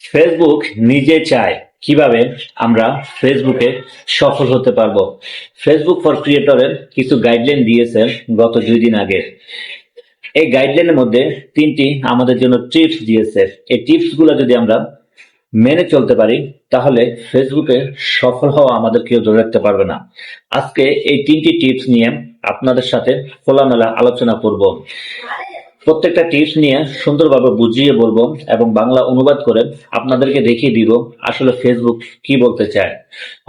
Facebook নিজে চায় কিভাবে আমরা ফেসবুকে সফল হতে পারবো। ফেসবুক ফর ক্রিয়েটরের কিছু গাইডলাইন দিয়েছে গত 2 দিন আগে। এই গাইডলাইনের মধ্যে 3টি আমাদের জন্য টিপস দিয়েছে। এই টিপস গুলো যদি আমরা মেনে চলতে পারি তাহলে ফেসবুকে সফল হওয়া আমাদের কেউ ধরে রাখতে পারবে না। আজকে এই 3টি টিপস নিয়ে আপনাদের সাথে খোলামেলা আলোচনা করব। প্রত্যেকটা টিপস নিয়ে সুন্দরভাবে বুঝিয়ে বলবো এবং বাংলা অনুবাদ করে আপনাদেরকে দেখিয়ে দিব আসলে ফেসবুক কি বলতে চায়।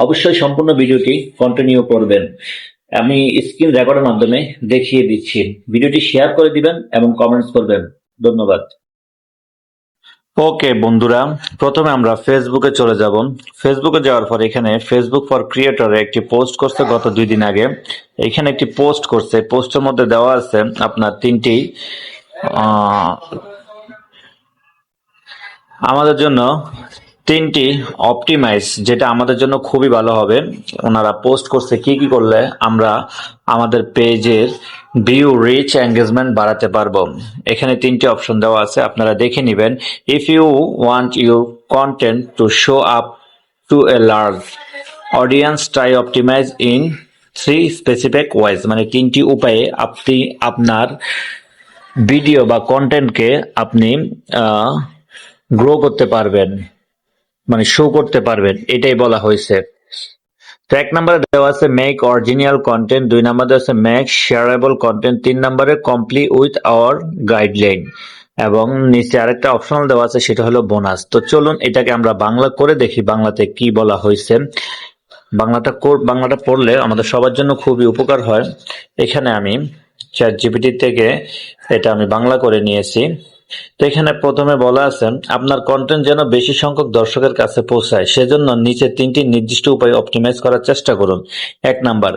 অবশ্যই সম্পূর্ণ ভিডিওটি কন্টিনিউ করবেন। আমি স্ক্রিন রেকর্ডের মাধ্যমে দেখিয়ে দিচ্ছি। ভিডিওটি শেয়ার করে দিবেন এবং কমেন্টস করবেন। ধন্যবাদ। ওকে বন্ধুরা, প্রথমে আমরা ফেসবুকে চলে যাব। ফেসবুকে যাওয়ার পর এখানে ফেসবুক ফর ক্রিয়েটর একটি পোস্ট করছে গত 2 দিন আগে। এখানে একটি পোস্ট করছে, পোস্টের মধ্যে দেওয়া আছে আপনার 3টি আমাদের জন্য 3টি অপটিমাইজ, যেটা আমাদের জন্য খুবই ভালো হবে। ওনারা পোস্ট করছে কি কি করলে আমরা আমাদের পেজের ভিউ, রিচ, এঙ্গেজমেন্ট বাড়াতে পারবো। এখানে 3টি অপশন দেওয়া আছে, আপনারা দেখে নেবেন। If you want your content to show up to a large audience, try optimize in 3 specific ways. মানে 3টি উপায়ে আপনি আপনার ভিডিও বা কন্টেন্টকে আপনি গ্রো করতে পারবেন, মানে শো করতে পারবেন, এটাই বলা হয়েছে। তো 1 নম্বরে দেওয়া আছে মেক অরিজিনাল কন্টেন্ট, 2 নম্বরে আছে মেক শেয়ারেবল কন্টেন্ট, 3 নম্বরে কমপ্লিট উইথ আওয়ার গাইডলাইন, এবং নিচে আরেকটা অপশনাল দেওয়া আছে, সেটা হলো বোনাস। তো চলুন এটাকে আমরা বাংলা করে দেখি বাংলাতে কি বলা হয়েছে। বাংলাটা পড়লে আমাদের সবার জন্য খুবই উপকার হয়। এখানে আমি ChatGPT থেকে এটা আমি বাংলা করে নিয়েছি। তো এখানে প্রথমে বলা আছে আপনার কন্টেন্ট যেন বেশি সংখ্যক দর্শকের কাছে পৌঁছায়, সেজন্য নিচে 3টি নির্দিষ্ট উপায়ে অপটিমাইজ করার চেষ্টা করুন। 1 নাম্বার,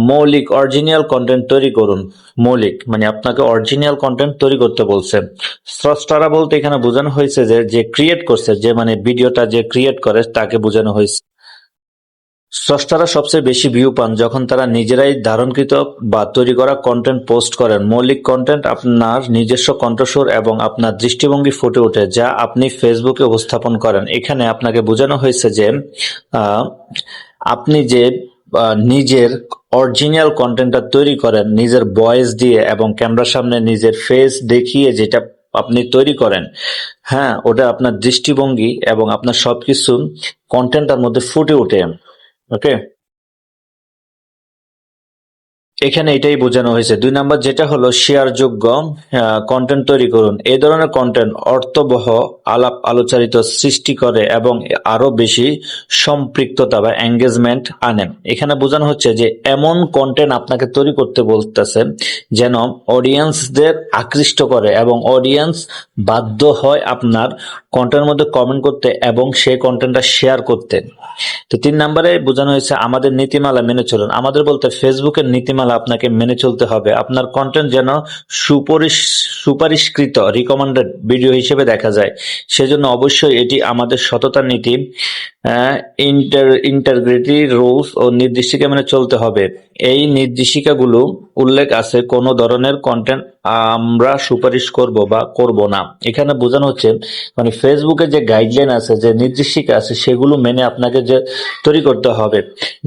মৌলিক অরিজিনাল কন্টেন্ট তৈরি করুন। মৌলিক মানে আপনাকে অরিজিনাল কন্টেন্ট তৈরি করতে বলছে। স্রষ্টারা বলতে এখানে বোঝানো হয়েছে যে ক্রিয়েট করছে, যে মানে ভিডিওটা যে ক্রিয়েট করে তাকে বোঝানো হয়েছে। স্রষ্টারা সবচেয়ে বেশি ভিউ পান যখন তারা নিজেরাই ধারণকৃত বা তৈরি করা কন্টেন্ট পোস্ট করেন। মৌলিক কন্টেন্ট আপনার নিজস্ব কণ্ঠস্বর এবং আপনার দৃষ্টিভঙ্গি ফুটে ওঠে, যা আপনি ফেসবুকে উপস্থাপন করেন। এখানে আপনাকে বোঝানো হয়েছে যে আপনি যে নিজের অরিজিনাল কন্টেন্টটা তৈরি করেন নিজের ভয়েস দিয়ে এবং ক্যামেরার সামনে নিজের ফেস দেখিয়ে, যেটা আপনি তৈরি করেন, হ্যাঁ, ওটা আপনার দৃষ্টিভঙ্গি এবং আপনার সবকিছু কন্টেন্টের মধ্যে ফুটে ওঠে। ওকে, এখানে এটাই বোঝানো হয়েছে। 2 নাম্বার যেটা হলো শেয়ারযোগ্য কন্টেন্ট তৈরি করুন। এই ধরনের কন্টেন্ট অর্থবহ, আলাপ আলোচনার সৃষ্টি করে এবং আরো বেশি সম্পৃক্ততা বা এঙ্গেজমেন্ট আনে। এখানে বোঝানো হচ্ছে যে এমন কন্টেন্ট আপনাকে তৈরি করতে বলতেছে যেন অডিয়েন্সদের আকৃষ্ট করে এবং অডিয়েন্স বাধ্য হয় আপনার কন্টেন্টের মধ্যে কমেন্ট করতে এবং সেই কন্টেন্টটা শেয়ার করতে। তো 3 নম্বরে বোঝানো হয়েছে আমাদের নীতিমালা মেনে চলুন। আমাদের বলতে ফেসবুকের নীতিমালা আপনাকে মেনে চলতে হবে। আপনার কন্টেন্ট যেন সুপারিশকৃত রিকমেন্ডেড ভিডিও হিসেবে দেখা যায়, সেজন্য অবশ্যই এটি আমাদের সততার নীতি, ইন্টারগ্রিটি রুলস ও নির্দেশিকা মেনে চলতে হবে। এই নির্দেশিকাগুলো উল্লেখ আছে কোন ধরনের কন্টেন্ট আমরা সুপারিশ করব বা করব না। এখানে বোঝানো হচ্ছে মানে ফেসবুকে যে গাইডলাইন আছে, যে নির্দেশিকা আছে, সেগুলো মেনে আপনাকে যে তৈরি করতে হবে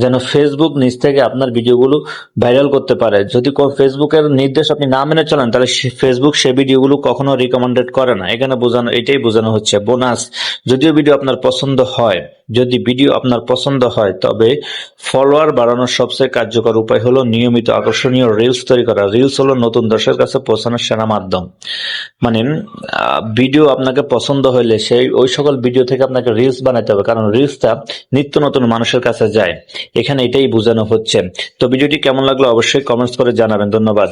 যেন ফেসবুক নিজ থেকে আপনার ভিডিওগুলো ভাইরাল করতে পারে। যদি ফেসবুকের নির্দেশ আপনি না মেনে চলেন তাহলে ফেসবুক সে ভিডিওগুলো কখনো রিকমেন্ডেড করে না। এখানে এটাই বোঝানো হচ্ছে। বোনাস, যদি ভিডিও আপনার পছন্দ হয় তবে ফলোয়ার বাড়ানোর সবচেয়ে কার্যকর উপায় হলো নিয়মিত আকর্ষণীয় রিলস তৈরি করা। রিলস হলো নতুন দর্শকের কাছে পৌঁছানোর সেরা মাধ্যম। মানে ভিডিও আপনাকে পছন্দ হইলে ওই সকল ভিডিও থেকে আপনাকে রিলস বানাতে হবে, কারণ রিলসটা নিত্য নতুন মানুষের কাছে যায়। এখানে এটাই বোঝানো হচ্ছে। তো ভিডিওটি কেমন লাগলো অবশ্যই কমেন্টস করে জানাবেন। ধন্যবাদ।